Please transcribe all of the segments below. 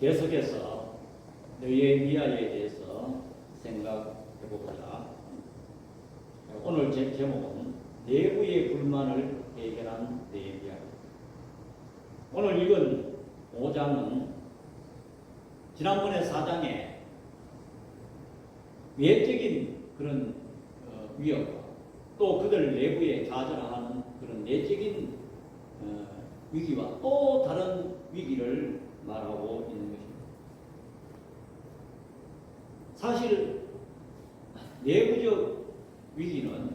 계속해서 느헤미야에 대해서 생각해 보고자 오늘 제 제목은 내부의 불만을 해결한 느헤미야. 오늘 읽은 5장은 지난번에 4장에 외적인 그런 위협과 또 그들 내부에 좌절하는 그런 내적인 위기와 또 다른 위기를 말하고 있는 것입니다. 사실 내부적 위기는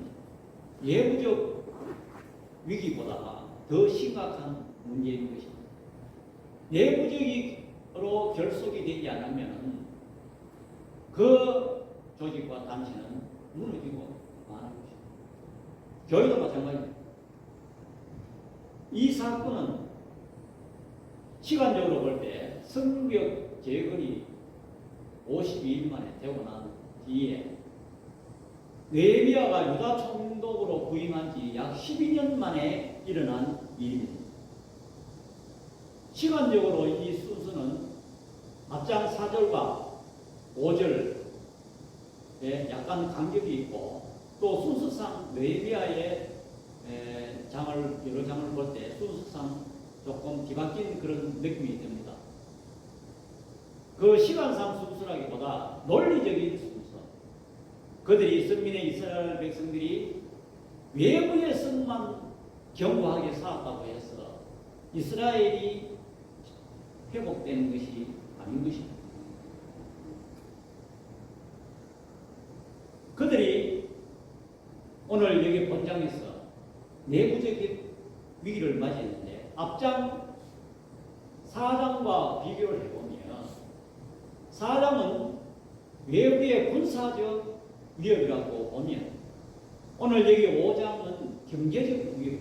외부적 위기보다 더 심각한 문제인 것입니다. 내부적으로 결속이 되지 않으면 그 조직과 단체는 무너지고 마는 것입니다. 교회도 마찬가지입니다. 이 사건은 시간적으로 볼 때 성벽 재건이 52일 만에 되고 난 뒤에 느헤미야가 유다 총독으로 부임한 지 약 12년 만에 일어난 일입니다. 시간적으로 이 순서는 앞장 4절과 5절에 약간 간격이 있고 또 순서상 느헤미야의 여러 장을 볼 때 순서상 조금 뒤바뀐 그런 느낌이 듭니다. 그 시간상 순서라기보다 논리적인 순서. 그들이 선민의 이스라엘 백성들이 외부의 성만 견고하게 쌓았다고 해서 이스라엘이 회복되는 것이 아닌 것입니다. 그들이 오늘 여기 본장에서 내부적인 위기를 맞이했는데 앞장 4장과 비교를 해보면 4장은 외부의 군사적 위협이라고 보면 오늘 여기 5장은 경제적 위협.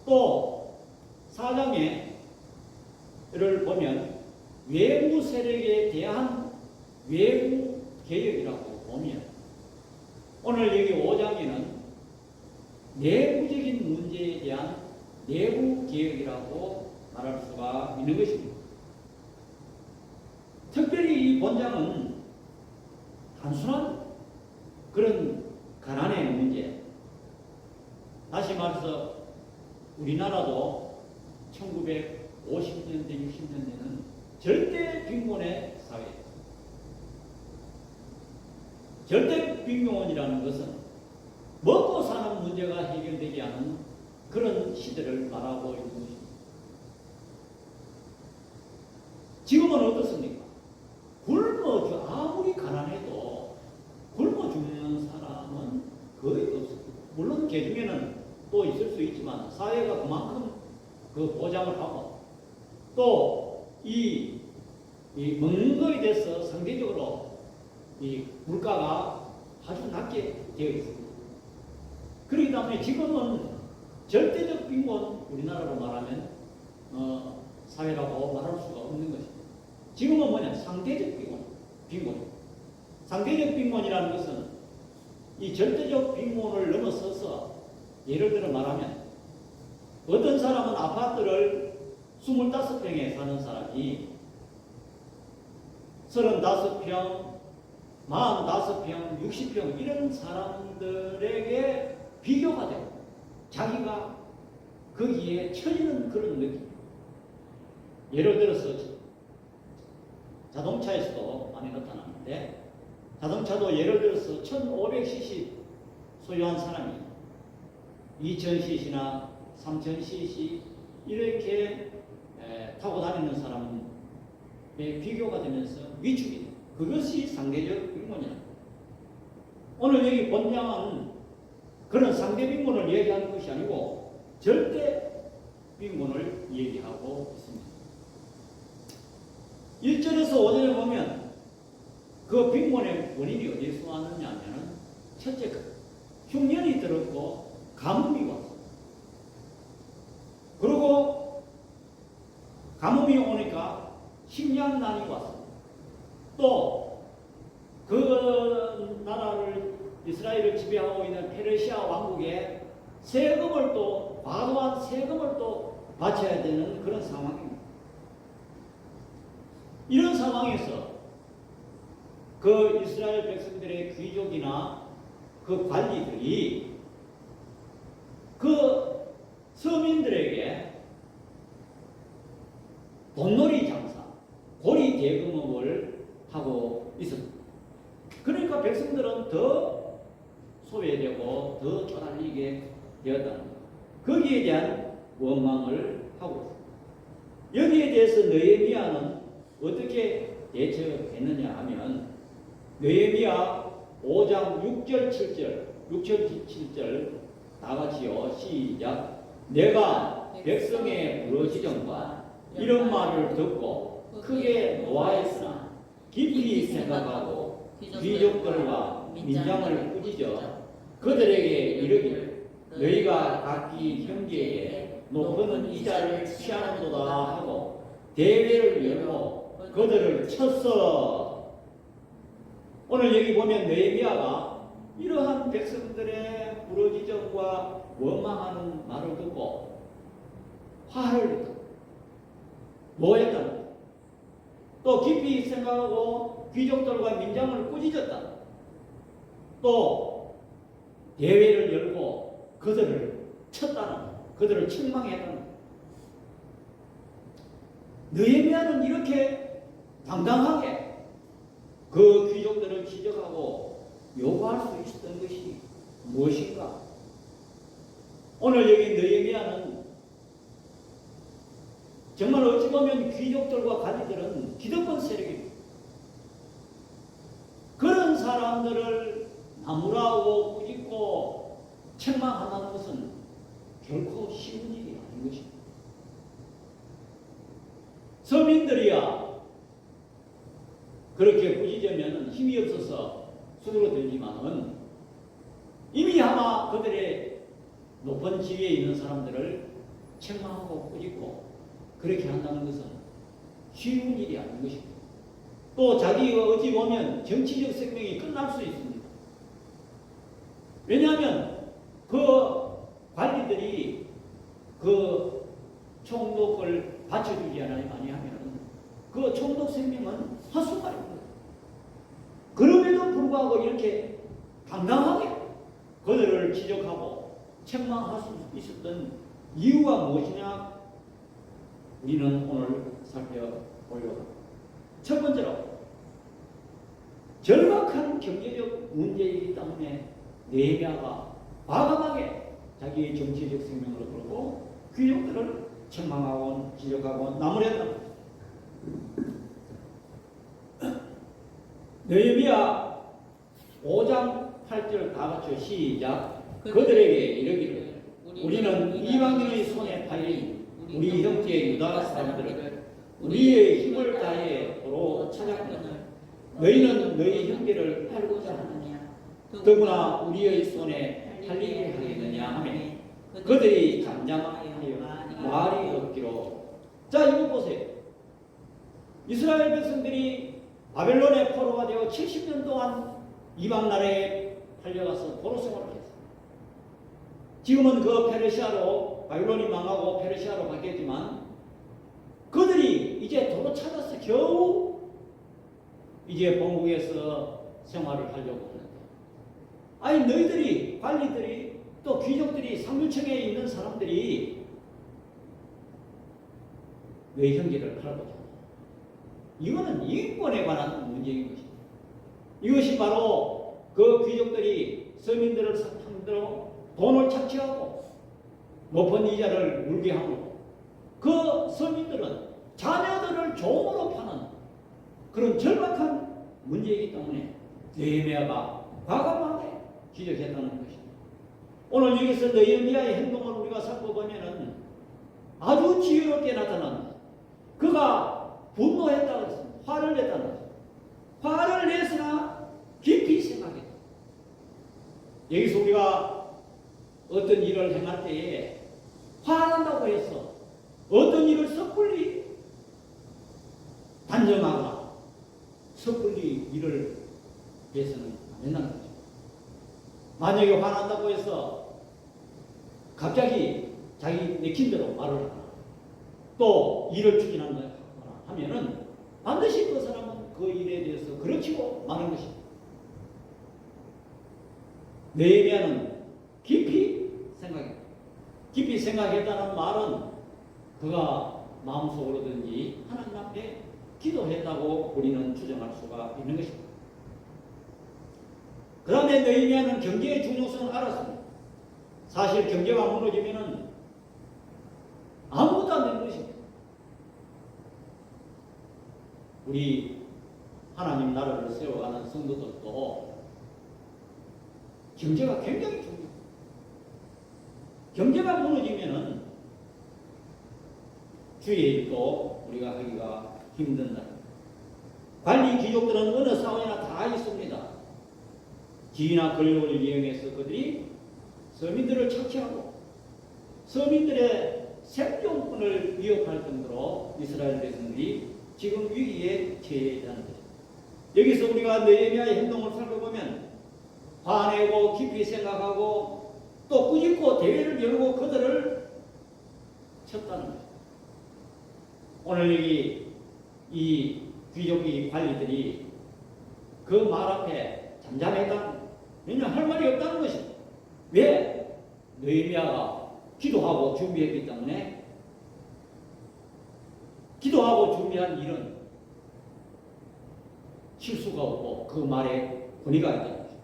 또 4장에 를 보면 외부 세력에 대한 외부 개혁이라고 보면 오늘 여기 5장에는 내부적인 문제에 대한 내부 개혁이라고 말할 수가 있는 것입니다. 특별히 이 본장은 단순한 그런 가난의 문제, 다시 말해서 우리나라도 1950년대, 60년대는 절대 빈곤의 사회였습니다. 절대 빈곤이라는 것은 먹고 사는 문제가 해결되지 않은 그런 시대를 말하고 있는 것입니다. 지금은 어떻습니까? 아무리 가난해도 굶어 죽는 사람은 거의 없습니다. 물론 그 중에는 또 있을 수 있지만 사회가 그만큼 그 보장을 하고 또 이 먹는 거에 대해서 상대적으로 이 물가가 아주 낮게 되어 있습니다. 그렇기 때문에 지금은 절대적 빈곤, 우리나라로 말하면 사회라고 말할 수가 없는 것입니다. 지금은 뭐냐? 상대적 빈곤. 상대적 빈곤이라는 것은 이 절대적 빈곤을 넘어서서 예를 들어 말하면 어떤 사람은 아파트를 25평에 사는 사람이 35평, 45평, 60평 이런 사람들에게 비교가 되고 자기가 거기에 처지는 그런 느낌. 예를 들어서 자동차에서도 많이 나타나는데 자동차도 예를 들어서 1500cc 소유한 사람이 2000cc나 3000cc 이렇게 타고 다니는 사람에 비교가 되면서 위축이 돼요. 그것이 상대적 빈곤이다. 오늘 여기 본장은 그런 상대 빈곤을 얘기하는 것이 아니고 절대 빈곤을 얘기하고 있습니다. 1절에서 5절에 보면 그 빈곤의 원인이 어디서 왔느냐 하면 첫째, 흉년이 들었고 가뭄이 왔습니다. 그리고 가뭄이 오니까 식량난이 왔습니다. 또 그 나라를 이스라엘을 지배하고 있는 페르시아 왕국에 세금을 또 과도한 세금을 또 바쳐야 되는 그런 상황입니다. 이런 상황에서 그 이스라엘 백성들의 귀족이나 그 관리들이 그 서민들에게 돈놀이 장사, 고리 대금업을 하고 있었다. 그러니까 백성들은 더 소외되고 더 쪼달리게 되었다는 것. 거기에 대한 원망을 하고 있습니다. 여기에 대해서 느헤미야는 어떻게 대처했느냐 하면 느헤미야 5장 6절 7절 6절 7절 다 같이요. 시작. 내가 백성의 부르짖음과 이런 말을 듣고 크게 노하였으나 깊이 생각하고 귀족들과 민장을 꾸짖어 그들에게 이르기를 너희가 각기 형제에게 높은 이자를 취하는도다 하고 대회를 열고 그들을 쳤어. 오늘 여기 보면 느헤미야가 이러한 백성들의 부르짖음과 원망하는 말을 듣고 화를 냈다. 뭐했다? 또 깊이 생각하고 귀족들과 민장을 꾸짖었다. 또 대회를 열고 그들을 쳤다는, 그들을 책망했다는. 느헤미야는 이렇게 당당하게 그 귀족들을 지적하고 요구할 수 있었던 것이 무엇인가? 오늘 여기 느헤미야는 정말 어찌 보면 귀족들과 관리들은 기득권 세력입니다. 그런 사람들을 나무라고 꾸짖고 책망한다는 것은 결코 쉬운 일이 아닌 것입니다. 서민들이야 그렇게 꾸짖으면 힘이 없어서 수그러들지만은 이미 아마 그들의 높은 지위에 있는 사람들을 책망하고 꾸짖고 그렇게 한다는 것은 쉬운 일이 아닌 것입니다. 또 자기가 어찌 보면 정치적 생명이 끝날 수 있습니다. 왜냐하면 그 관리들이 그 총독을 받쳐주지 아니하면 그 총독 생명은 헛수고입니다. 그럼에도 불구하고 이렇게 당당하게 그들을 지적하고 책망할 수 있었던 이유가 무엇이냐? 우리는 오늘 살펴보려고 합니다. 첫 번째로 절박한 경제적 문제이기 때문에 느헤미야가 과감하게 자기의 정치적 생명을 걸고 귀족들을 책망하고 지적하고 나무랬다. 느헤미야 5장 8절 다 같이 시작. 그들에게 이르기를 우리는 이방인의 손에 팔린 우리 형제 유다 사람들을 우리의 힘을 다해 도로 찾았거늘 너희는 너희 형제를 팔고자 하느냐 더구나 우리의 손에 팔리게 하겠느냐 하며 그들이 잠잠하여 말이 없기로. 자, 이거 보세요. 이스라엘 백성들이 바벨론의 포로가 되어 70년 동안 이방 나라에 팔려가서 포로 생활을 했어요. 지금은 그 페르시아로, 바벨론이 망하고 페르시아로 바뀌었지만 그들이 이제 도로 찾아서 겨우 이제 본국에서 생활을 하려고 하는데, 아니 너희들이, 관리들이, 또 귀족들이, 상류층에 있는 사람들이 왜 형제를 팔아보자? 이거는 인권에 관한 문제인 것입니다. 이것이 바로 그 귀족들이 서민들을 상대로 돈을 착취하고 높은 이자를 물게 하고 그 서민들은 자녀들을 종으로 파는 그런 절박한 문제이기 때문에 느헤미야가 과감하게 지적했다는 것입니다. 오늘 여기서 느헤미야의 행동을 우리가 살펴보면은 아주 지혜롭게 나타납니다. 그가 분노했다고 했습니다. 화를 냈다는 것입니다. 화를 냈으나 깊이 생각했다. 여기서 우리가 어떤 일을 행할 때에 화난다고 해서 어떤 일을 섣불리 단정하거나 섣불리 일을 해서는 안 된다는 거죠. 만약에 화난다고 해서 갑자기 자기 내킨 대로 말을 하거나 또 일을 추진한다 하면은 반드시 그 사람은 그 일에 대해서 그르치고 마는 것입니다. 느헤미야는 깊이 생각했다. 깊이 생각했다는 말은 그가 마음속으로든지 하나님 앞에 기도했다고 우리는 추정할 수가 있는 것입니다. 그 다음에 느헤미야는 경제의 중요성을 알았습니다. 사실 경제가 무너지면은 아무것도 안 되는 것입니다. 우리 하나님 나라를 세워가는 성도들도 경제가 굉장히 중요합니다. 경제가 무너지면은 주의 일도 우리가 하기가 힘든다. 관리 귀족들은 어느 사회나 다 있습니다. 지위나 권력을 이용해서 그들이 서민들을 착취하고 서민들의 생존권을 위협할 정도로 이스라엘 백성들이 지금 위기에 처해 있다는 것입니다. 여기서 우리가 느헤미야의 행동을 살펴보면 화내고 깊이 생각하고 또 꾸짖고 대회를 열고 그들을 쳤다는 것입니다. 오늘 여기 이 귀족이 관리들이 그 말 앞에 잠잠했다. 왜냐하면 할 말이 없다는 것입니다. 왜? 느헤미야가 기도하고 준비했기 때문에 기도하고 준비한 일은 실수가 없고 그 말에 권위가 있다는 것입니다.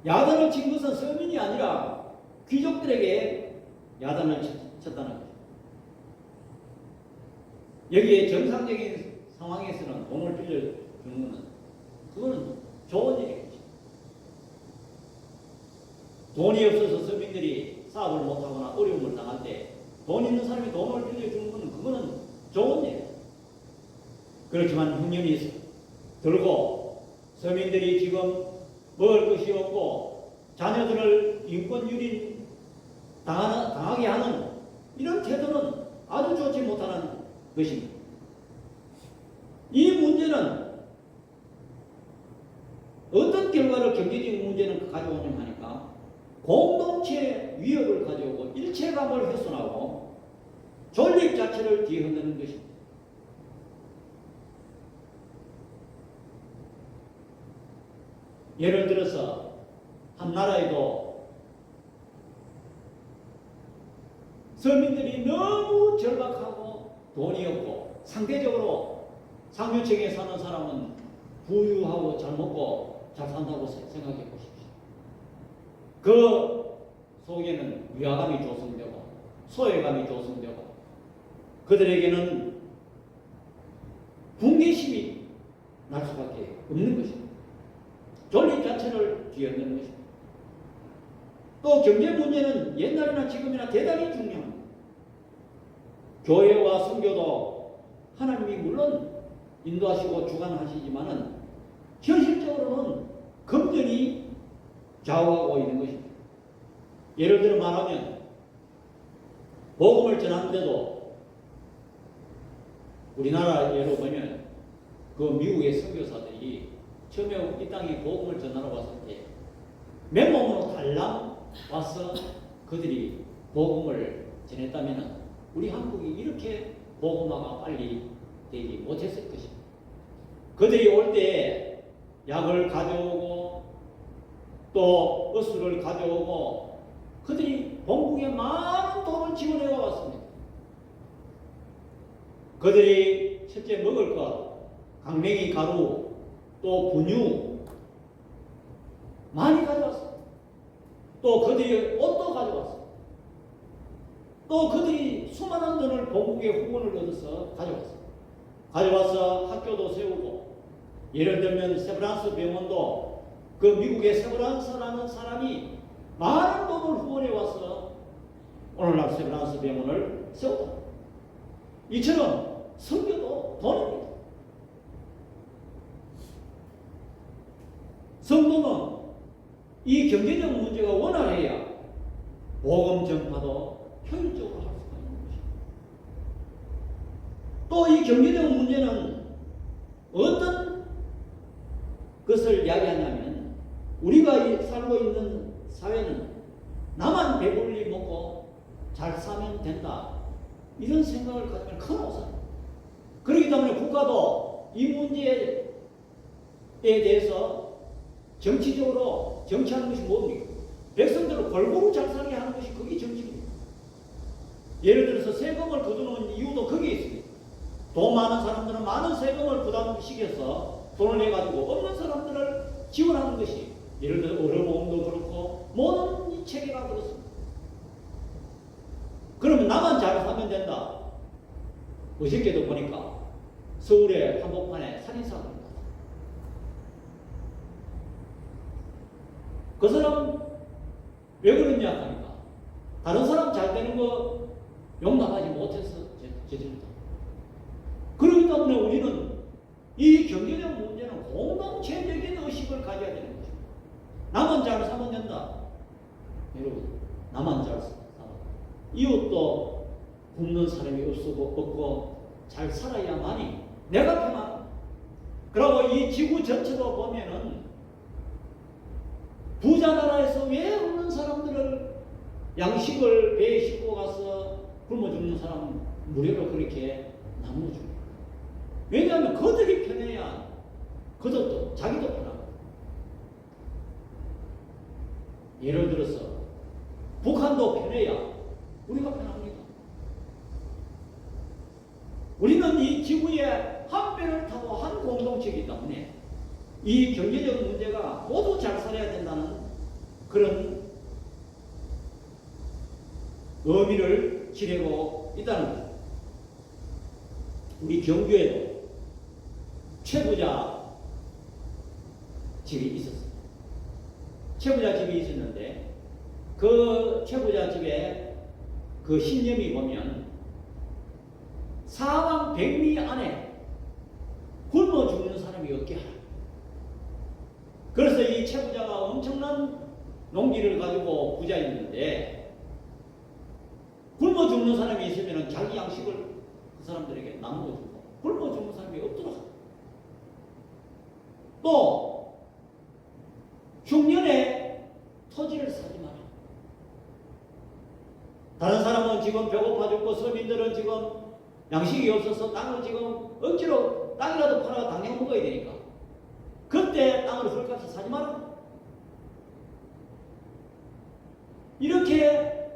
야단을 친 것은 서민이 아니라 귀족들에게 야단을 쳤다는 것입니다. 여기에 정상적인 상황에서는 돈을 빌려주는 것은 그거는 좋은 일이겠죠. 돈이 없어서 서민들이 사업을 못하거나 어려움을 당할 때 돈 있는 사람이 돈을 빌려주는 것은 그거는 좋은 일이에요. 그렇지만 흉년이 들고 서민들이 지금 먹을 것이 없고 자녀들을 인권 유린 당하게 하는 이런 태도는 아주 좋지 못하는 것입니다. 이 문제는 어떤 결과를 경제적 문제는 가져오냐 하니까 공동체 위협을 가져오고 일체감을 훼손하고 존립 자체를 뒤흔드는 것입니다. 예를 들어서 한 나라에도 서민들이 너무 절박하고 돈이 없고 상대적으로 상류층에 사는 사람은 부유하고 잘 먹고 잘 산다고 생각해 보십시오. 그 속에는 위화감이 조성되고 소외감이 조성되고 그들에게는 분개심이 날 수밖에 없는 것입니다. 존립 자체를 뒤흔드는 것입니다. 또 경제 문제는 옛날이나 지금이나 대단히 중요합니다. 교회와 선교도 하나님이 물론 인도하시고 주관하시지만은 현실적으로는 금전이 좌우하고 있는 것입니다. 예를 들어 말하면 복음을 전하는데도 우리나라 예로 보면 그 미국의 선교사들이 처음에 이 땅에 복음을 전하러 왔을 때 맨몸으로 달랑 와서 그들이 복음을 전했다면 우리 한국이 이렇게 복음화가 빨리 되지 못했을 것입니다. 그들이 올 때 약을 가져오고 또 어수를 가져오고 그들이 본국에 많은 돈을 지원해 왔습니다. 그들이 첫째 먹을 것, 강냉이 가루, 또 분유 많이 가져왔습니다. 또 그들이 옷도 가져왔습니다. 또 그들이 수많은 돈을 본국의 후원을 얻어서 가져왔습니다. 가져와서 학교도 세우고 예를 들면 세브란스 병원도 그 미국의 세브란스라는 사람이 많은 돈을 후원해 와서 오늘날 세브란스 병원을 세웠다. 이처럼 선교도 돈입니다. 성도는 이 경제적 문제가 원활해야 복음 전파도 효율적으로 할 수가 있는 것입니다. 또 이 경제적 문제는 어떤 것을 이야기하냐면 우리가 살고 있는 사회는 나만 배불리 먹고 잘 사면 된다. 이런 생각을 가지면 큰 오산. 그렇기 때문에 국가도 이 문제에 대해서 정치적으로 정치하는 것이 뭡니까? 백성들을 골고루 잘 살게 하는 것이 그게 정치입니다. 예를 들어서 세금을 거두는 이유도 거기에 있습니다. 돈 많은 사람들은 많은 세금을 부담시켜서 돈을 내가지고 없는 사람들을 지원하는 것이, 예를 들어 의료보험도 그렇고 모든 이 체계가 그렇습니다. 그러면 나만 잘 살면 된다. 어저께도 보니까 서울의 한복판에 살인사고가 났다. 그 사람 왜 그러냐 하니까 다른 사람 잘 되는 거 용납하지 못해서 저질렀다. 그렇기 때문에 우리는 이 경제적 문제는 공동체적인 의식을 가져야 되는 거죠. 나만 잘 살면 된다. 여러분, 나만 잘 살아. 이웃도 굶는 사람이 없고 잘 살아야만이 내가 편하다. 그리고 이 지구 전체로 보면은 부자 나라에서 왜 없는 사람들을 양식을 배에 싣고 가서 굶어 죽는 사람 무료로 그렇게 나눠줍니다. 왜냐하면 그들이 편해야 그들도 자기도 편하고. 예를 들어서 북한도 편해야 우리가 편합니다. 우리는 이 지구에 한 배를 타고 한 공동체이기 때문에 이 경제적 문제가 모두 잘 살아야 된다는 그런 의미를 지니고 있다는 거죠. 우리 경주에도 최부자 집이 있었어요. 최부자 집이 있었는데 그 최부자 집에 그 신념이 보면 사방 백리 안에 굶어 죽는 사람이 없게 하라. 그래서 이 최부자가 엄청난 농기를 가지고 부자였는데 굶어 죽는 사람이 있으면 자기 양식을 그 사람들에게 나누어주고 굶어 죽는 사람이 없도록. 또 흉년에 토지를 사지 마라. 다른 사람은 지금 배고파 죽고 서민들은 지금 양식이 없어서 땅을 지금 억지로 땅이라도 팔아 당장 먹어야 되니까 그때 땅을 헐값에 사지 마라. 이렇게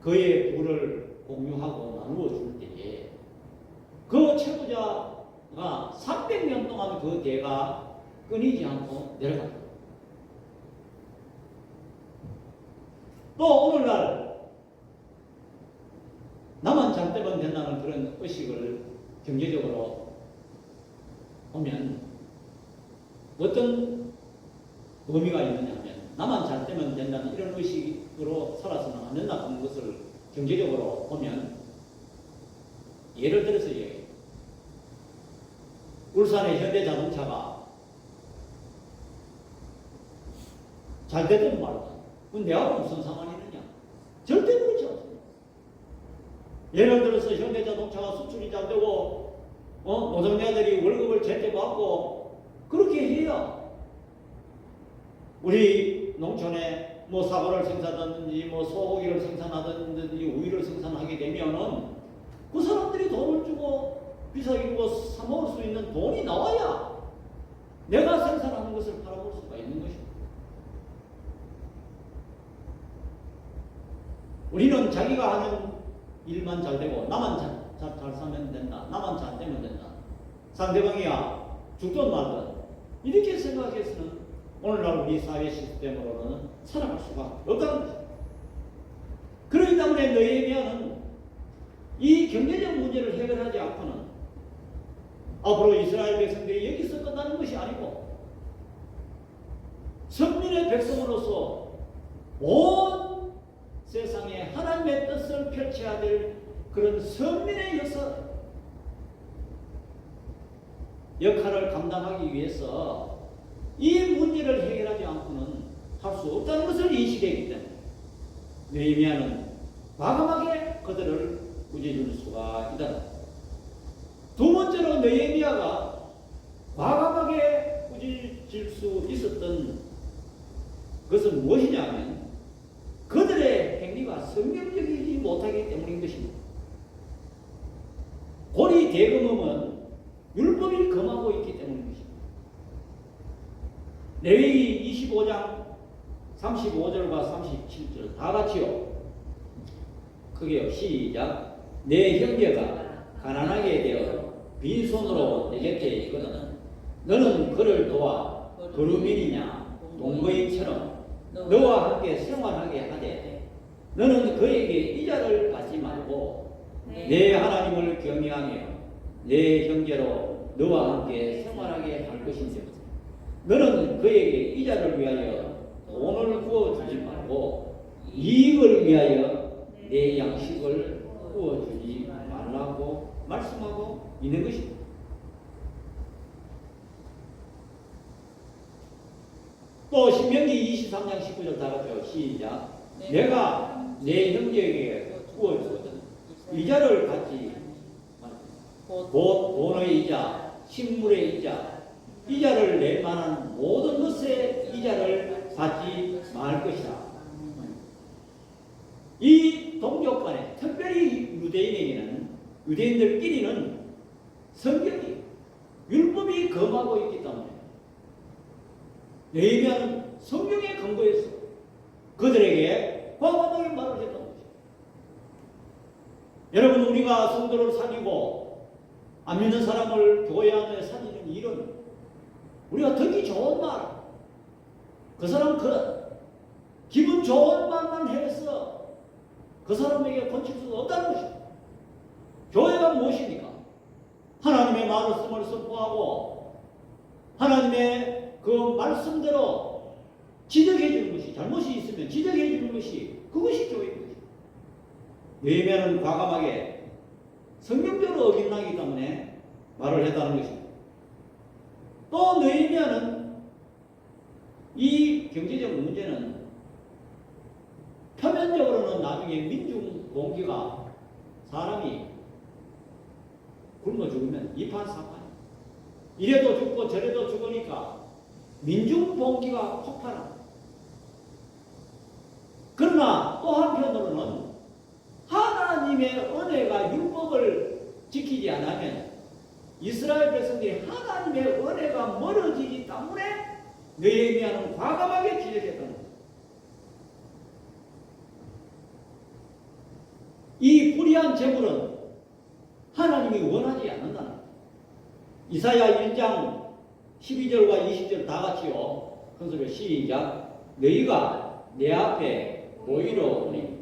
그의 부를 공유하고 나누어 줄 때에 그 최부자가 300년 동안 그 대가 끊이지 않고 내려갑니다. 또 오늘날 나만 잘 되면 된다는 그런 의식을 경제적으로 보면 어떤 의미가 있느냐 하면 나만 잘 되면 된다는 이런 의식으로 살아서는 안 된다는 것을 경제적으로 보면 예를 들어서 울산의 현대자동차가 잘 되든 말든 그건 내하고 무슨 상관이 있느냐? 절대 그렇지 않습니다. 예를 들어서 현대자동차가 수출이 잘 되고 노동자들이 월급을 제때 받고 그렇게 해야 우리 농촌에 뭐 사과를 생산하든지 뭐 소고기를 생산하든지 우유를 생산하게 되면은 그 사람들이 돈을 주고 비싸게 주고 사 먹을 수 있는 돈이 나와야 내가 생산하는 것을 팔아볼 수가 있는 것입니다. 우리는 자기가 하는 일만 잘 되고 나만 잘 살면 된다. 나만 잘 되면 된다. 상대방이야 죽든 말든 이렇게 생각해서는 오늘날 우리 사회 시스템으로는 살아갈 수가 없다는 것입니다. 그렇기 때문에 느헤미야는 이 경제적 문제를 해결하지 않고는 앞으로 이스라엘 백성들이 여기서 끝나는 것이 아니고 선민의 백성으로서 온 세상에 하나님의 뜻을 펼쳐야 될 그런 선민의 역할을 감당하기 위해서 이 문제를 해결하지 않고는 할 수 없다는 것을 인식했기 때문에 느헤미야는 과감하게 그들을 꾸짖을 수가 있다. 두 번째로 느헤미야가 과감하게 꾸짖을 수 있었던 것은 무엇이냐면 그들의 행위가 성경적이지 못하기 때문인 것입니다. 고리 대금음은 율법이 금하고 있기 때문인 것입니다. 레위기 25장 35절과 37절 다 같이요. 크게요. 시작. 내 형제가 가난하게 되어 빈손으로 내 곁에 있거든 너는 그를 도와 그루민이냐 동거인처럼 너와 함께 생활하게 하되 너는 그에게 이자를 받지 말고 내 하나님을 경외하며 내 형제로 너와 함께 생활하게 할 것인지 너는 그에게 이자를 위하여 돈을 구워주지 말고 이익을 위하여 내 양식을 구워주지 말라고 말씀하고 있는 것입니다. 또 신명기 23장 19절 다 같이요. 시작. 내가 내 형제에게 구워주거든 이자를 받지 곧 돈의 이자, 식물의 이자, 이자를 낼 만한 모든 것의 이자를 받지 말 것이다. 이 동족 간에 특별히 유대인들끼리는 성경이 율법이 금하고 있기 때문에 레위기는 성경에 근거해서 그들에게 과감하게 말을 했던 것이죠. 여러분 우리가 성도를 사귀고 안 믿는 사람을 교회 안에 사귀는 일은 우리가 듣기 좋은 말, 그 사람 기분 좋은 말만 해서 그 사람에게 고칠 수 없다는 것입니다. 교회가 무엇입니까? 하나님의 말씀을 선포하고 하나님의 그 말씀대로 지적해 주는 것이, 잘못이 있으면 지적해 주는 것이 그것이 교회입니다. 예배는 과감하게 성경적으로 어긋나기 때문에 말을 했다는 것입니다. 또 너희면은 이 경제적 문제는 표면적으로는 나중에 민중 봉기가 사람이 굶어 죽으면 이판사판 이래도 죽고 저래도 죽으니까 민중 봉기가 폭발합니다. 그러나 또 한편으로는 하나님의 은혜가 율법을 지키지 않으면 이스라엘 백성들이 하나님의 은혜가 멀어지기 때문에 느헤미야는 과감하게 지적했던 겁니다. 이 불의한 재물은 하나님이 원하지 않는다는 겁니다. 이사야 1장 12절과 20절 다 같이요. 큰 소리로 시작. 너희가 내 앞에 모이러 오니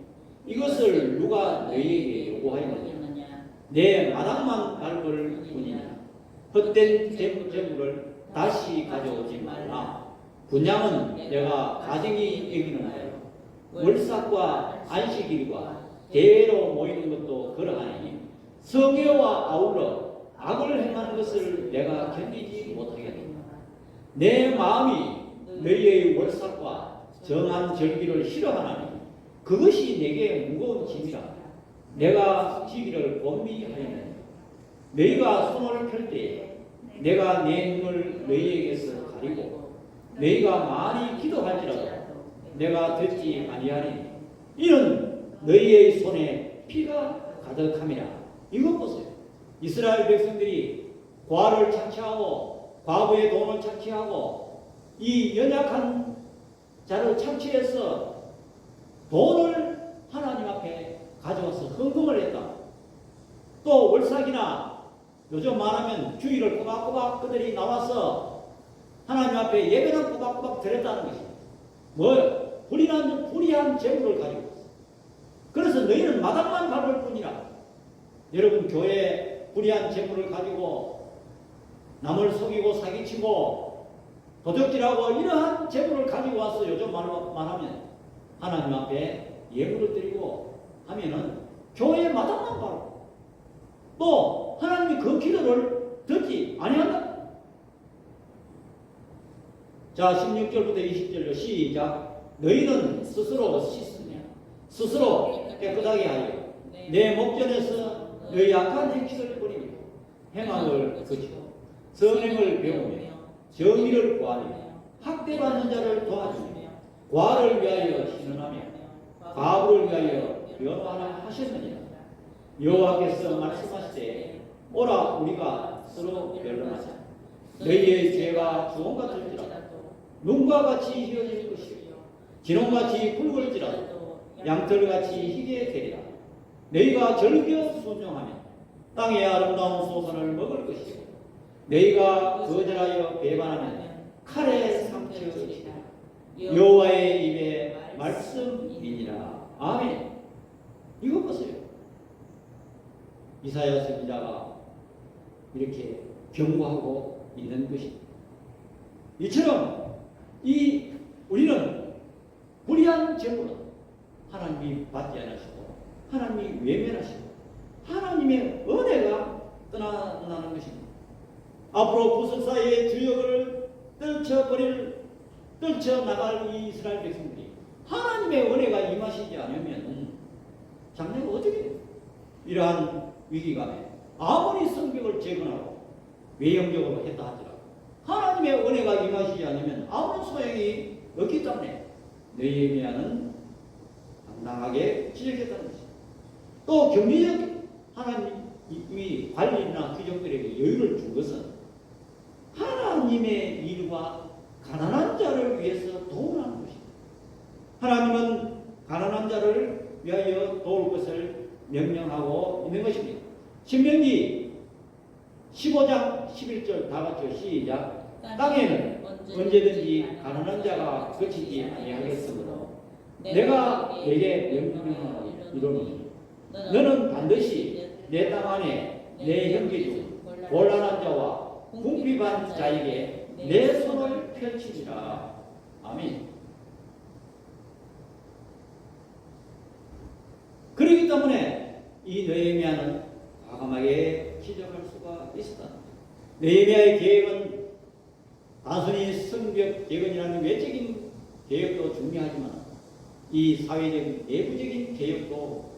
이것을 누가 너희에게 요구하였느냐? 내 마당만 밟을 뿐이냐? 헛된 재물을 다시 가져오지 말라. 분양은 내가 가정이 여기는 거요. 월삭과 안식일과 대회로 모이는 것도 그러하니 성회와 아울러 악을 행하는 것을 내가 견디지 못하겠다. 내 마음이 너희의 월삭과 정한 절기를 싫어하나니 그것이 내게 무거운 짐이라. 내가 지기를 번미하였느니 너희가 손을 펼 때에 내가 내 눈을 너희에게서 가리고 너희가 많이 기도할지라도 내가 듣지 아니하리니 이는 너희의 손에 피가 가득함이라. 이것 보세요. 이스라엘 백성들이 과를 착취하고 과부의 돈을 착취하고 이 연약한 자를 착취해서 돈을 하나님 앞에 가져와서 헌금을 했다. 또 월삭이나 요즘 말하면 주일을 꼬박꼬박 그들이 나와서 하나님 앞에 예배는 꼬박꼬박 드렸다는 것입니다. 뭐요? 불의한 재물을 가지고 있어. 그래서 너희는 마당만 밟을 뿐이라. 여러분 교회 불의한 재물을 가지고 남을 속이고 사기치고 도적질하고 이러한 재물을 가지고 와서 요즘 말하면 하나님 앞에 예물을 드리고 하면은 교회 마당만 밟고 또 하나님이 그 기도를 듣지 아니한다. 자 16절부터 20절로 시작. 너희는 스스로 씻으며 스스로 깨끗하게 하여 내 목전에서 너희 악한 행실을 버리며 행악을 그치고 선행을 배우며 정의를 구하며 학대받는 자를 도와주며 과를 위하여 신원하며 과부를 위하여 변화하라 하셨느니라. 여호와께서 말씀하시되 오라 우리가 서로 변론하자. 너희의 죄가 주홍 같을지라도 눈과 같이 희어질 것이요 진홍같이 붉을지라도 양털같이 희게 되리라. 너희가 즐겨 순종하면 땅의 아름다운 소선을 먹을 것이요 너희가 거절하여 배반하면 칼에 상처치리라. 여호와의 입에 말씀이니라. 아멘. 이것 보세요. 이사야 선지자가 이렇게 경고하고 있는 것입니다. 이처럼 우리는 불의한 제물은 하나님이 받지 않으시고 하나님이 외면하시고 하나님의 은혜가 떠나는 것입니다. 앞으로 부석사의 주역을 떨쳐나갈 이 이스라엘 백성들이 하나님의 은혜가 임하시지 않으면 장래가 어떻게 돼요? 이러한 위기감에 아무리 성벽을 재건하고 외형적으로 했다 하더라도 하나님의 은혜가 임하시지 않으면 아무런 소용이 없기 때문에 느헤미야는 당당하게 지적했다는 것입니다. 또 경제적 하나님이 관리나 귀족들에게 여유를 준 것은 하나님의 일과 가난한 자를 위해서 도우라는 것입니다. 하나님은 가난한 자를 위하여 도울 것을 명령하고 있는 것입니다. 신명기 15장 11절 다 같이 시작. 땅에는 언제든지 가난한 자가 거치지 아니하겠으므로 내가 내게 명령하노니 이르노니 너는 반드시 내 땅 안에 내 형제 중 곤란한 자와 궁핍한 자에게 내 손을 펼치리라. 아멘. 그렇기 때문에 이 느헤미야는 과감하게 기적할 수가 있었다. 느헤미야의 계획은 단순히 성벽 개건이라는 외적인 개혁도 중요하지만 이 사회적인 내부적인 개혁도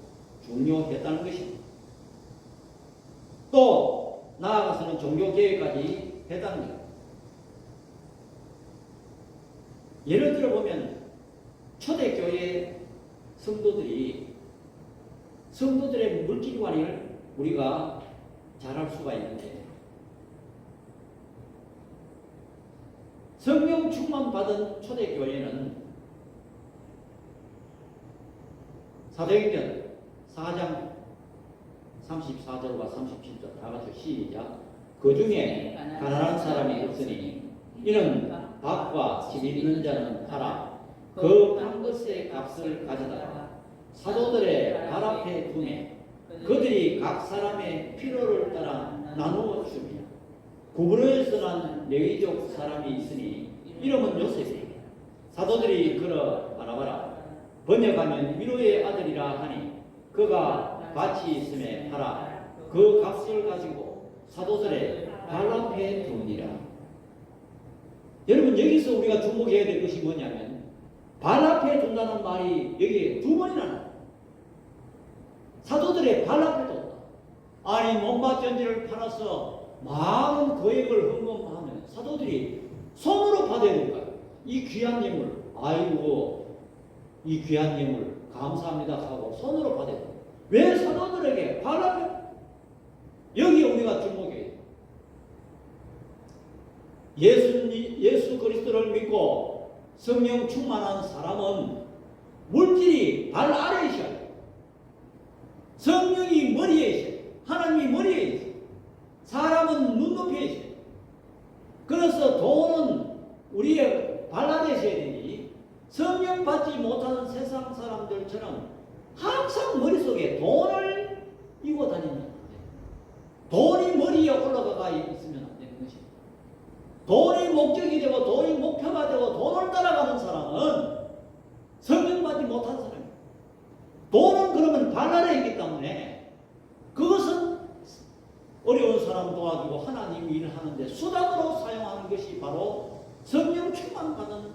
중요했다는 것입니다. 또 나아가서는 종교개혁까지 했다는 것. 예를 들어보면 초대교회 성도들의 물질관리를 우리가 잘할 수가 있는데 성령 충만 받은 초대교회는 사도행전 4장 34절과 37절 다 같이 시작. 그 중에 가난한 사람이 없으니 이는 밥과 집 있는 자는 팔아 그 판 것의 값을 가져다가 사도들의 발 앞에 두매 그들이 각 사람의 필요를 따라 나누어 주며 구브로에서 난 레위족 사람이 있으니 이름은 요셉이라. 사도들이 그러 바라바라 번역하면 위로의 아들이라 하니 그가 밭이 있음에 팔아 그 값을 가지고 사도들의 발 앞에 두니라. 여러분 여기서 우리가 주목해야 될 것이 뭐냐면 발 앞에 둔다는 말이 여기에 두 번이나 나와요. 사도들의 발 앞에 뒀다. 아니 몸밭전지를 팔아서 많은 거액을 헌금하면 사도들이 손으로 받아야 될까요? 이 귀한 예물, 아이고 이 귀한 예물 감사합니다 하고 손으로 받아야 돼요. 왜 사도들에게 발 앞에? 여기에 우리가 주목해야 돼요. 예수 그리스도를 믿고 성령 충만한 사람은 물질이 발 아래에 있어야 돼요. 성령이 머리에 있어야 돼요. 하나님이 머리에 있어요. 사람은 눈높이에 있어요. 그래서 돈은 우리의 발 아래에 있어야 되니 성령 받지 못하는 세상 사람들처럼 항상 머릿속에 돈을 이고 다니는 거예요. 돈이 머리에 올라가 있으면 안 되는 것입니다. 돈이 목적이 되고 돈이 목표가 되고 돈을 따라가는 사람은 성령 받지 못한 사람이에요. 돈은 그러면 발 아래에 있기 때문에 그것은 어려운 사람 도와주고 하나님 일을 하는데 수단으로 사용하는 것이 바로 성령 충만 받은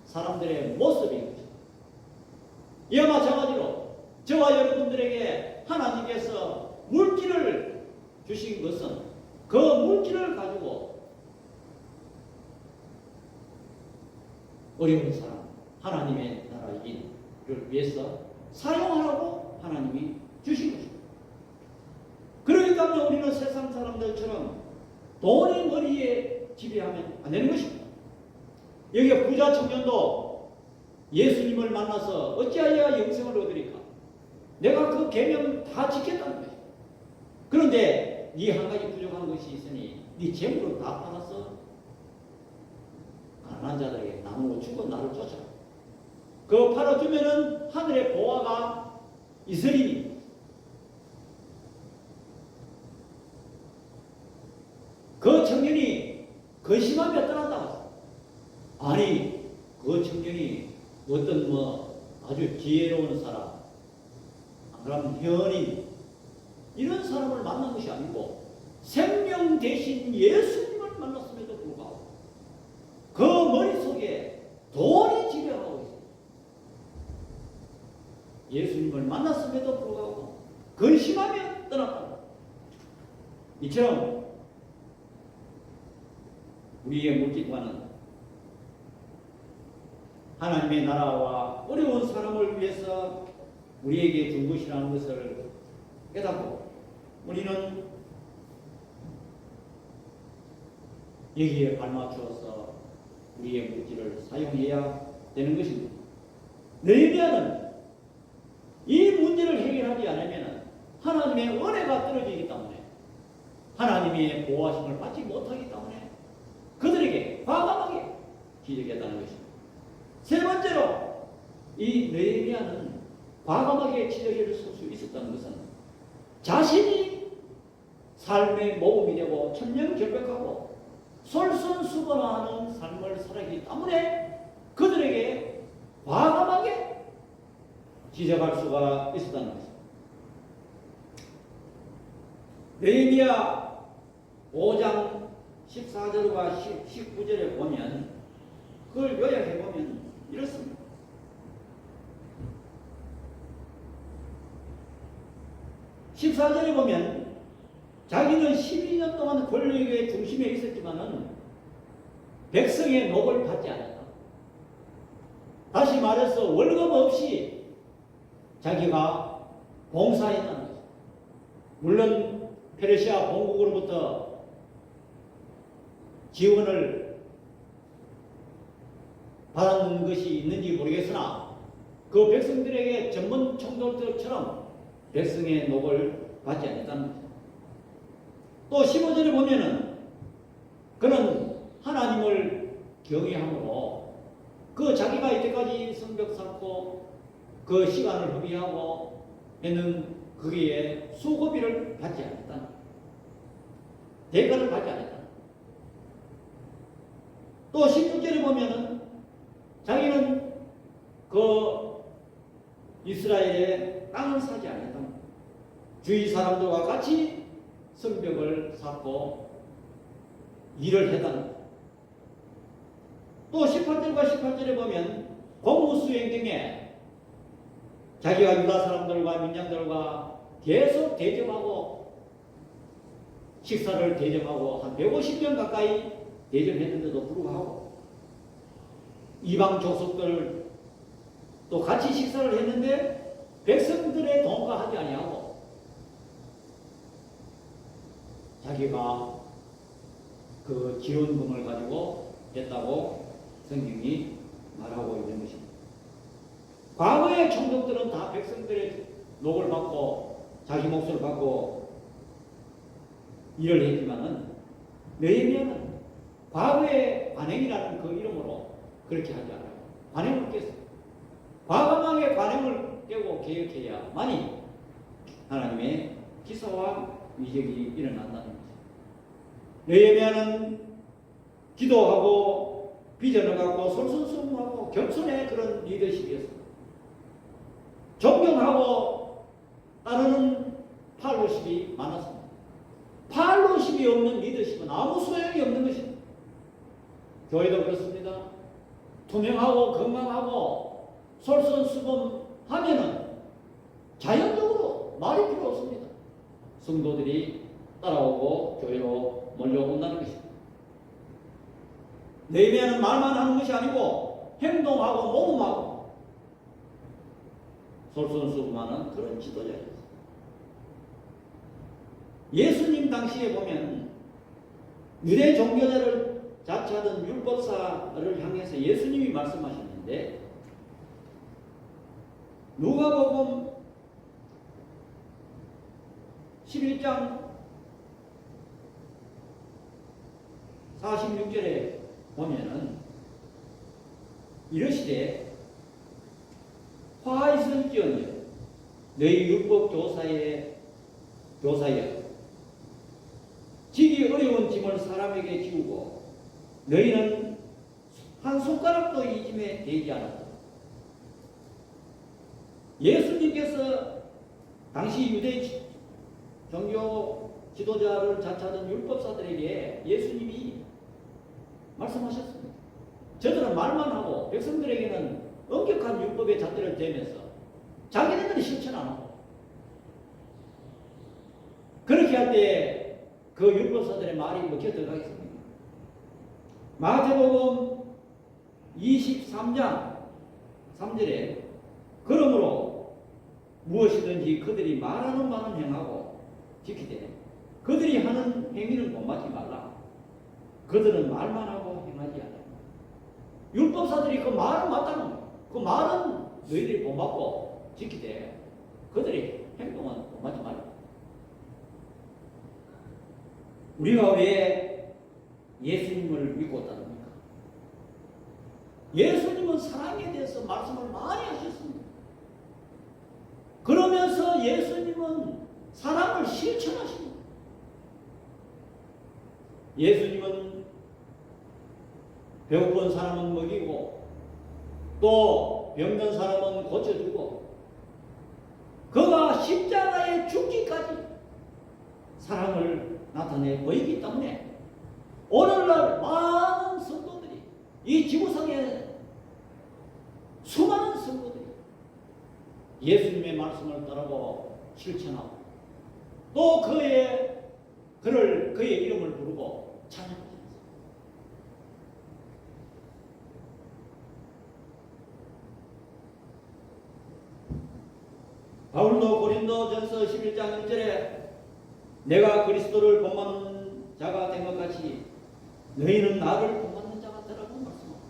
사람들의 모습인 것입니다. 이와 마찬가지로 저와 여러분들에게 하나님께서 물질을 주신 것은 그 물질을 가지고 어려운 사람, 하나님의 나라 일을 위해서 사용하라고 하나님이 주신 것입니다. 그렇기 때문에 우리는 세상 사람들처럼 돈이 머리에 지배하면 안 되는 것입니다. 여기 부자 청년도 예수님을 만나서 어찌하여 영생을 얻으리까? 내가 그 계명 다 지켰다는 거예요. 그런데 네 한 가지 부족한 것이 있으니 네 재물은 다 팔아서 가난한 자들에게 나누고 주고 나를 쫓아라. 그거 팔아주면은 하늘의 보화가 있으리니 그 청년이 근심하며 떠난다고 했어요. 아니 그 청년이 어떤 아주 지혜로운 사람, 안 그러면 현인 이런 사람을 만난 것이 아니고 생명 대신 예수님을 만났음에도 불구하고 그 머릿속에 돈이 지배하고 있어요. 예수님을 만났음에도 불구하고 근심하며 떠났다. 이처럼 우리의 물질과는 하나님의 나라와 어려운 사람을 위해서 우리에게 준 것이라는 것을 깨닫고 우리는 여기에 발맞추어서 우리의 물질을 사용해야 되는 것입니다. 느헤미야는 이 문제를 해결하지 않으면 하나님의 은혜가 떨어지기 때문에 하나님의 보호하심을 받지 못하기 때문에 그들에게 과감하게 기적했다는 것입니다. 세 번째로 이 느헤미야는 과감하게 기적을 쓸 수 있었다는 것은 자신이 삶의 모범이 되고 천년결백하고 솔선수범하는 삶을 살았기 때문에 그들에게 과감하게 기적할 수가 있었다는 것입니다. 느헤미야 5장 14절과 19절에 보면 그걸 요약해 보면 이렇습니다. 14절에 보면 자기는 12년 동안 권력의 중심에 있었지만은 백성의 녹을 받지 않았다. 다시 말해서 월급 없이 자기가 봉사했다는 거죠. 물론 페르시아 본국으로부터 지원을 받은 것이 있는지 모르겠으나 그 백성들에게 전문 총독들처럼 백성의 녹을 받지 않았다는 거죠. 또 15절에 보면은 그는 하나님을 경외함으로 그 자기가 이때까지 성벽 쌓고 그 시간을 허비하고 했는 거기에 수고비를 받지 않았다. 대가를 받지 않았다. 또 16절에 보면은 자기는 그 이스라엘의 땅을 사지 않았다. 주위 사람들과 같이 성벽을 쌓고 일을 했다. 또 18절과 18절에 보면 공무수행 등에 자기가 유다 사람들과 민장들과 계속 대접하고 식사를 대접하고 한 150년 가까이 대접했는데도 불구하고 이방 족속들 또 같이 식사를 했는데 백성들의 동가하지 아니하고 자기가 그 지원금을 가지고 했다고 성경이 말하고 있는 것입니다. 과거의 총독들은 다 백성들의 녹을 받고 자기 몫을 받고 일을 했지만은 느헤미야는 과거의 관행이라는 그 이름으로 그렇게 하지 않아요. 관행을 깼어요. 과감하게 관행을 깨고 개혁해야만이 하나님의 기사와 위적이 일어난다는 거죠. 느헤미야는 기도하고 비전을 갖고 솔선수범하고 겸손의 그런 리더십이었습니다. 존경하고 따르는 팔로십이 많았습니다. 팔로십이 없는 리더십은 아무 소용이 없는 것입니다. 교회도 그렇습니다. 투명하고 건강하고 솔선수범하면은 자연적으로 말이 필요 없습니다. 성도들이 따라오고 교회로 몰려온다는 것입니다. 느헤미야는 말만 하는 것이 아니고 행동하고 모험하고 솔선수범하는 그런 지도자였어요. 예수님 당시에 보면 유대 종교자를 자처하던 율법사를 향해서 예수님이 말씀하셨는데 누가복음 11장 46절에 보면은 이르시되 화 있을지언정 너희 율법 교사여 지기 어려운 짐을 사람에게 지우고 너희는 한 손가락도 이 짐에 대지 않았다. 예수님께서 당시 유대 종교 지도자를 자처하던 율법사들에게 예수님이 말씀하셨습니다. 저들은 말만 하고 백성들에게는 엄격한 율법의 잣대를 대면서 자기네들은 실천 안 하고 그렇게 할 때 그 율법사들의 말이 먹혀 들어가겠습니까? 마태복음 23장 3절에 그러므로 무엇이든지 그들이 말하는 바는 행하고 지키되 그들이 하는 행위는 본받지 말라. 그들은 말만 하고 행하지 않아. 율법사들이 그 말은 맞다는 거야. 그 말은 너희들이 본받고 지키되 그들이 행동은 본받지 말라. 우리가 왜 예수님을 믿고 따릅니까? 예수님은 사랑에 대해서 말씀을 많이 하셨습니다. 그러면서 예수님은 사랑을 실천하십니다. 예수님은 배고픈 사람은 먹이고 또 병든 사람은 고쳐주고 그가 십자가에 죽기까지 사랑을 나타내 보이기 때문에 오늘날 많은 성도들이 이 지구상에 수많은 성도들이 예수님의 말씀을 따르고 실천하고 또 그의 이름을 부르고 찬양합니다. 바울도 고린도전서 11장 1절에 내가 그리스도를 본받는 자가 된 것 같이 너희는 나를 본받는 자가 되라고 말씀합니다.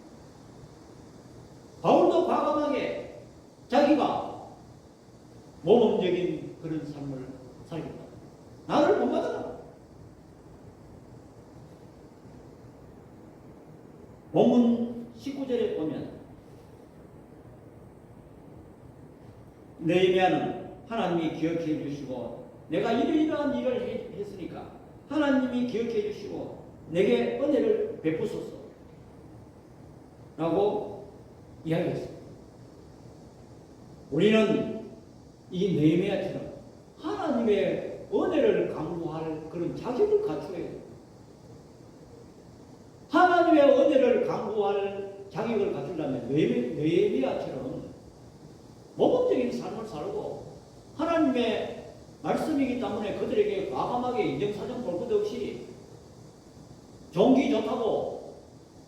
바울도 과감하게 자기가 모범적인 그런 삶을 살겠다. 나를 본받아라. 본문 19절에 보면 느헤미야는 하나님이 기억해 주시고 내가 이러이러한 일을 했으니까 하나님이 기억해 주시고 내게 은혜를 베푸소서 라고 이야기했습니다. 우리는 이 느헤미야처럼 하나님의 은혜를 강구할 그런 자격을 갖춰야 해요. 하나님의 은혜를 강구할 자격을 갖추려면 느헤미야처럼 모범적인 삶을 살고 하나님의 말씀이기 때문에 그들에게 과감하게 인정사정 볼 것 없이 종기 좋다고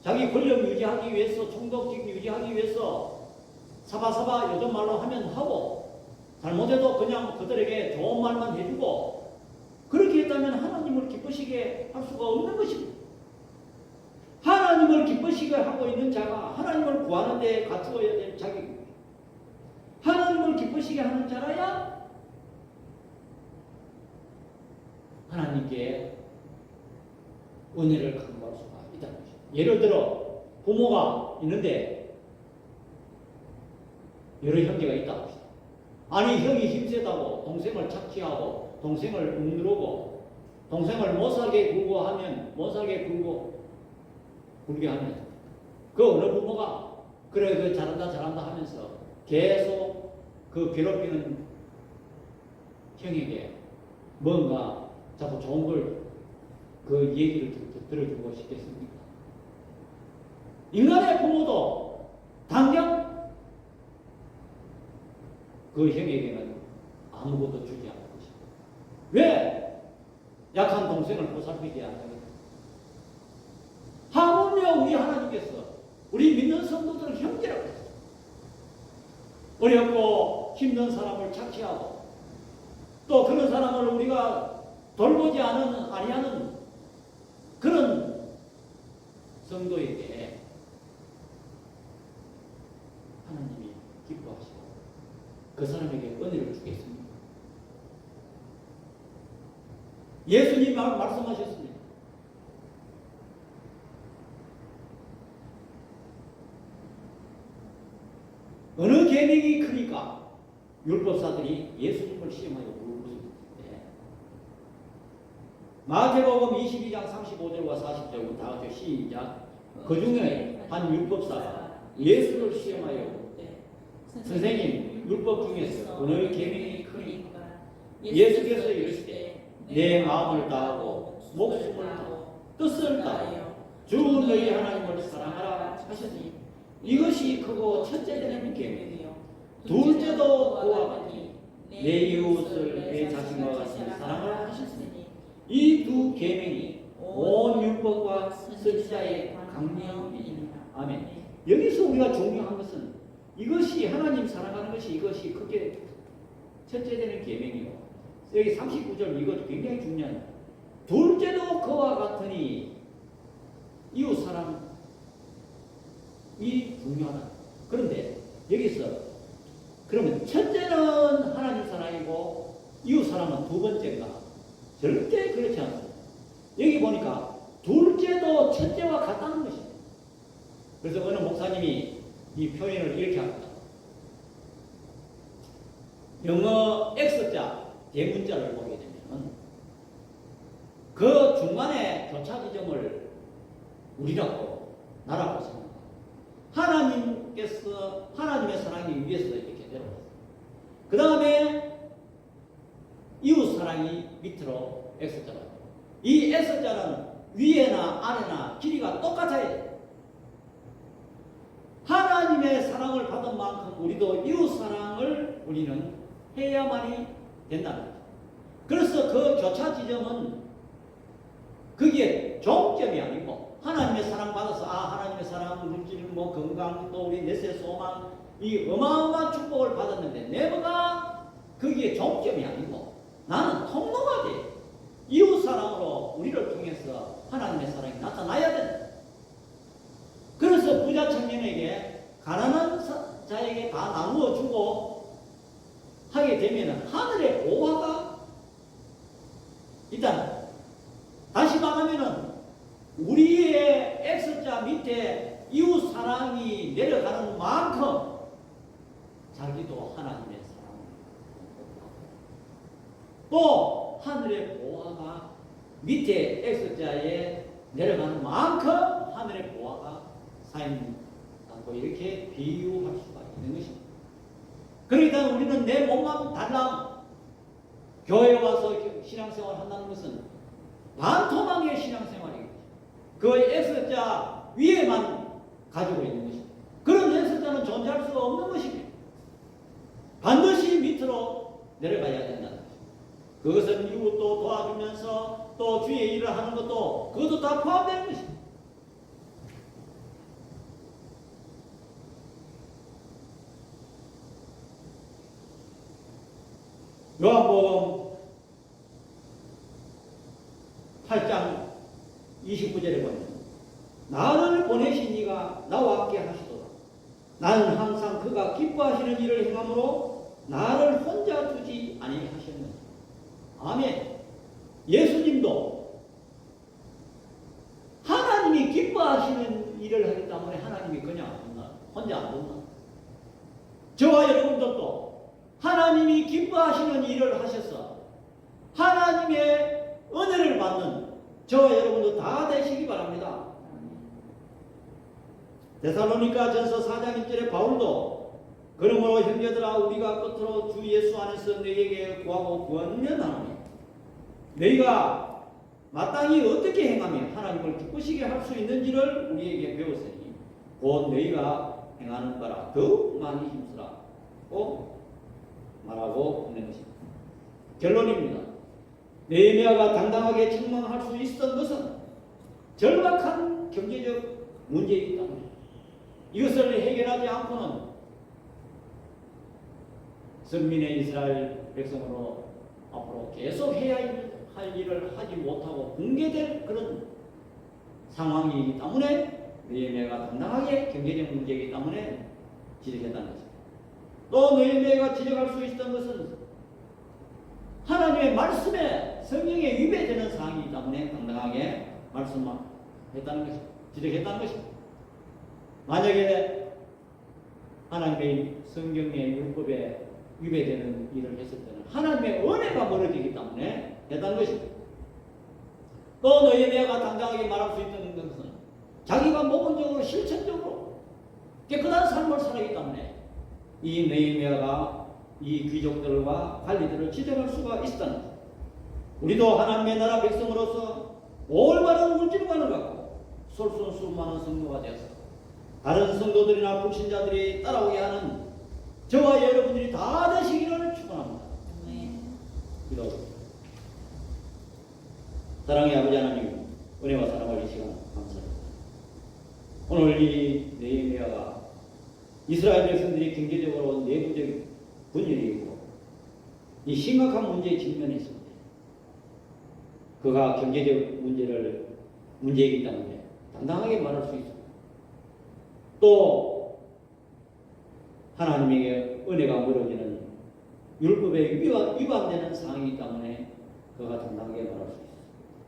자기 권력 유지하기 위해서 총독직 유지하기 위해서 사바사바 요즘 말로 하면 하고 잘못해도 그냥 그들에게 좋은 말만 해주고 그렇게 했다면 하나님을 기쁘시게 할 수가 없는 것입니다. 하나님을 기쁘시게 하고 있는 자가 하나님을 구하는 데 갖추어야 될 자격입니다. 하나님을 기쁘시게 하는 자라야 하나님께 은혜를 강구할 수가 있다는 것입니다. 예를 들어 부모가 있는데 여러 형제가 있다고 합시다. 아니 형이 힘세다고 동생을 착취하고 동생을 억누르고 동생을 못살게 굴고 하면 못살게 굴게 하면 그 어느 부모가 그래 그 잘한다 하면서 계속 그 괴롭히는 형에게 뭔가 자꾸 좋은 걸 그 얘기를 들어주고 싶겠습니까? 인간의 부모도 당장 그 형에게는 아무것도 주지 않을 것입니다. 왜? 약한 동생을 보살피지 않으면 하물며 우리 하나님께서 우리 믿는 성도들을 형제라고 했어요. 어렵고 힘든 사람을 착취하고 또 그런 사람을 우리가 돌보지 아니하는 그런 성도에게 하나님이 기뻐하시고 그 사람에게 은혜를 주겠습니다. 예수님 말씀하셨습니다. 어느 계명이 크니까 율법사들이 예수님을 시험하여 물고 있는데 마태복음 22장 35절과 40절 다 같이 시작. 그 중에 한 율법사가 예수를 시험하여 선생님 율법 중에서 어느 계명이 크니까 예수께서 이르시되 내 마음을 다하고 목숨을 다하고 뜻을 다하여 주 너희 하나님을 사랑하라 하셨으니 이것이 크고 첫째 되는 계명이요 둘째도 그와 같이 내 이웃을 내 자신과 같이 사랑하라 하셨으니 이 두 계명이 온 율법과 선지자의 강령이니라. 아멘. 여기서 우리가 중요한 것은 이것이 하나님 사랑하는 것이 이것이 크게 첫째 되는 계명이요. 여기 39절 이것 굉장히 중요한. 둘째도 그와 같으니 이웃 사랑이 중요하다. 그런데 여기서 그러면 첫째는 하나님 사랑이고 이웃 사랑은 두 번째인가? 절대 그렇지 않습니다. 여기 보니까 둘째도 첫째와 같다는 것입니다. 그래서 어느 목사님이 이 표현을 이렇게 합니다. 영어 X자 대문자를 보게 되면 그 중간에 교차 지점을 우리라고 나라고 생각합니다. 하나님께서 하나님의 사랑이 위에서 이렇게 내려왔어요. 그 다음에 이웃 사랑이 밑으로 X자가 이 X자는 위에나 아래나 길이가 똑같아야 돼요. 하나님의 사랑을 받은 만큼 우리도 이웃 사랑을 우리는 해야만이 된다는 거죠. 그래서 그 교차 지점은 그게 종점이 아니고 하나님의 사랑 받아서 하나님의 사랑, 물질, 건강, 또 우리 내세 소망 이 어마어마한 축복을 받았는데 내가 거기에 종점이 아니고 나는 통로가 돼. 이웃 사랑으로 우리를 통해서 하나님의 사랑이 나타나야 된다. 그래서 부자 청년에게 가난한 자에게 다 나누어 주고 하게 되면 하늘의 보화가 일단 다시 말하면은 우리의 X자 밑에 이웃 사랑이 내려가는 만큼 자기도 하나님의 사랑을 또 하늘의 보화가 밑에 X자에 내려가는 만큼 하늘의 보화가 쌓인다고 이렇게 비유할 수가 있는 것입니다. 그러니까 우리는 내 몸만 달랑 교회 와서 신앙생활 한다는 것은 반토막의 신앙생활이거든요. 그 X자 위에만 가지고 있는 것입니다. 그런 X자는 존재할 수가 없는 것입니다. 반드시 밑으로 내려가야 된다는 것입니다. 그것은 이웃도 도와주면서 또 주의 일을 하는 것도 그것도 다 포함되는 것입니다. 요한복음 8장 29절에 보면 나를 보내신 이가 나와 함께 하시도다. 나는 항상 그가 기뻐하시는 일을 행함으로 나를 혼자 두지 아니하셨느니라. 아멘. 예수님도 하나님이 기뻐하시는 일을 하기 때문에 하나님이 그냥 안 둔다. 혼자 안 둔다. 저와 여러분들도 하나님이 기뻐하시는 일을 하셔서 하나님의 은혜를 받는 저와 여러분도 다 되시기 바랍니다. 데살로니가 전서 4장 1절에 바울도 그러므로 형제들아 우리가 끝으로 주 예수 안에서 너희에게 구하고 권면하노니 너희가 마땅히 어떻게 행하면 하나님을 기쁘시게 할 수 있는지를 우리에게 배웠으니 곧 너희가 행하는 바라 더욱 많이 힘쓰라고 말하고 있는 것입니다. 결론입니다. 느헤미야가 당당하게 책망할 수 있었던 것은 절박한 경제적 문제이기 때문에 이것을 해결하지 않고는 선민의 이스라엘 백성으로 앞으로 계속 해야 할 일을 하지 못하고 붕괴될 그런 상황이기 때문에 느헤미야가 당당하게 경제적 문제이기 때문에 지적했다는 것입니다. 또 느헤미야가 지적할 수 있었던 것은 하나님의 말씀에 성경에 위배되는 사항이기 때문에 당당하게 말씀했다는 것입니다. 지적했다는 것입니다. 만약에 하나님의 성경의 율법에 위배되는 일을 했을 때는 하나님의 은혜가 멀어지기 때문에 했다는 것입니다. 또 느헤미야가 당당하게 말할 수 있는 것은 자기가 모범적으로 실천적으로 깨끗한 삶을 살았기 때문에 이 느헤미야가 이 귀족들과 관리들을 지적할 수가 있었다는 것입니다. 우리도 하나님의 나라 백성으로서 올바른 물질관을 갖고 솔선수범하는 성도가 되어서 다른 성도들이나 불신자들이 따라오게 하는 저와 여러분들이 다 되시기를 축원합니다. 기도하겠습니다. 사랑의 아버지 하나님, 은혜와 사랑을 이 시간 감사합니다. 오늘 이 느헤미야가 이스라엘 백성들이 경제적으로 내부적인 분열이 있고 이 심각한 문제에 직면했습니다. 그가 경제적 문제이기 때문에 당당하게 말할 수 있습니다. 또 하나님에게 은혜가 멀어지는 율법에 위반되는 상황이기 때문에 그가 당당하게 말할 수 있습니다.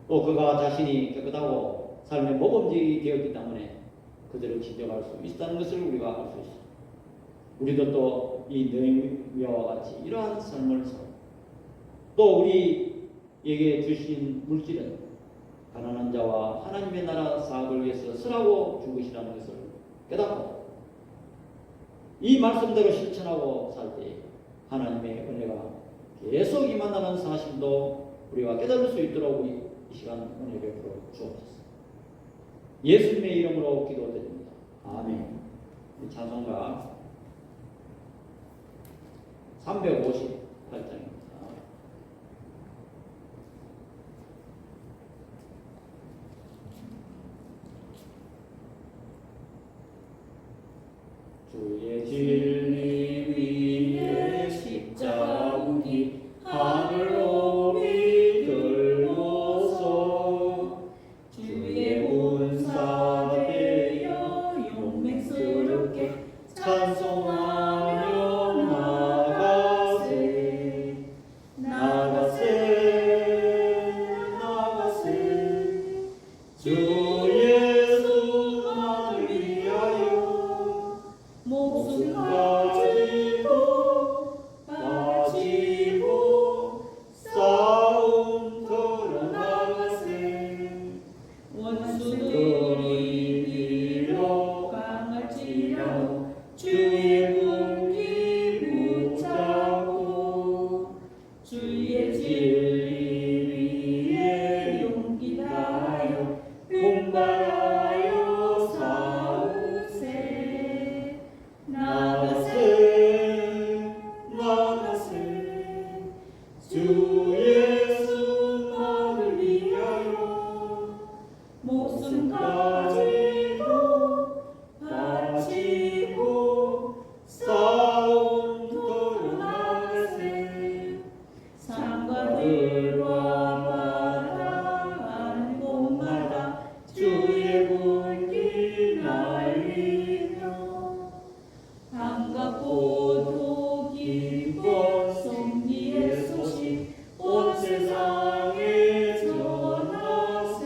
또 그가 자신이 깨끗하고 삶의 모범적이 되었기 때문에 그들을 지적할 수 있다는 것을 우리가 알 수 있습니다. 우리도 또 이 느헤미야와 같이 이러한 삶을 살고 또 우리에게 주신 물질은 가난한 자와 하나님의 나라 사업을 위해서 쓰라고 준 것이라는 것을 깨닫고 이 말씀대로 실천하고 살 때 하나님의 은혜가 계속 임한다는 사실도 우리가 깨달을 수 있도록 이 시간 은혜 베풀어 주옵소서. 예수님의 이름으로 기도드립니다. 아멘. 찬송가 358장입니다. 주의 진리 위에 십자군이 하늘로 비들고서 주의 문사되어 용맹스럽게 찬송하며 나가세 주 예수만을 위하여 목숨까지도 바치고 싸움터로 나가세 원수들이 비록 강할지라도 주의 군기 붙잡고 주의 진리 위에 용기 다하여 분발하여 싸우세 나가세 주 예수만을 위하여 목숨까지도 바치고 싸움터로 나가세 산과들과 바다 곳마다 주의 군기 날리며 반갑고도 기뻐 성기의 소식 온 세상에 전하세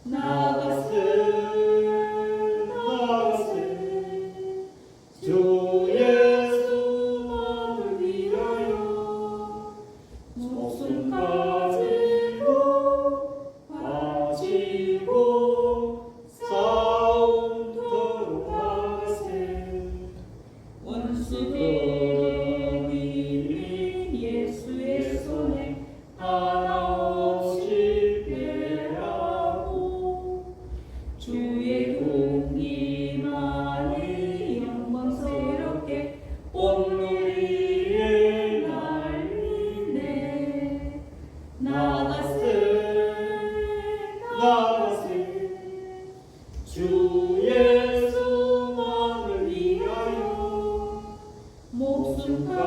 나가세 주 예수만을 위하여 목숨까지도 바치고 싸움터로 나가세 원수들이 밀린 예수의 손에 하나없이 패하고 주의 군기만이 영광스럽게 온누리에 날리네 나가세 주 예수만을 위하여 목숨까지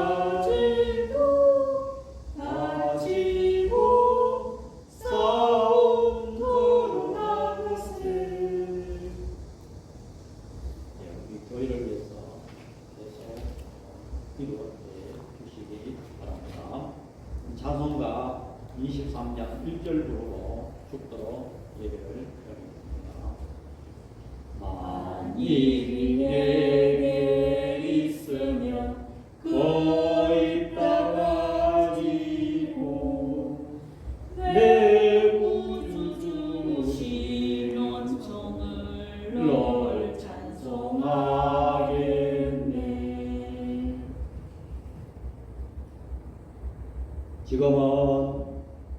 찬송가 23장 1절 부르고 죽도록 예배를 드리겠습니다. 만일이 내게 있으면 거의 따가지고 내 구주 주신 은총을 널 찬송하겠네. 지금은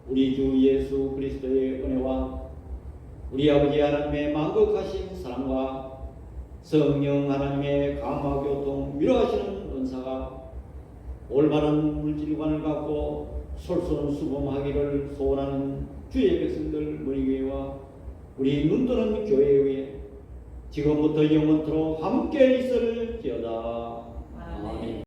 우리 주 예수 그리스도의 은혜와 우리 아버지 하나님의 만극하신 사랑과 성령 하나님의 감화교통 위로하시는 은사가 올바른 물질관을 갖고 솔솔 수범하기를 소원하는 주의 백성들 머리교회와 우리 눈뜨는 교회에 지금부터 영원토록 함께 있을지어다. 아멘.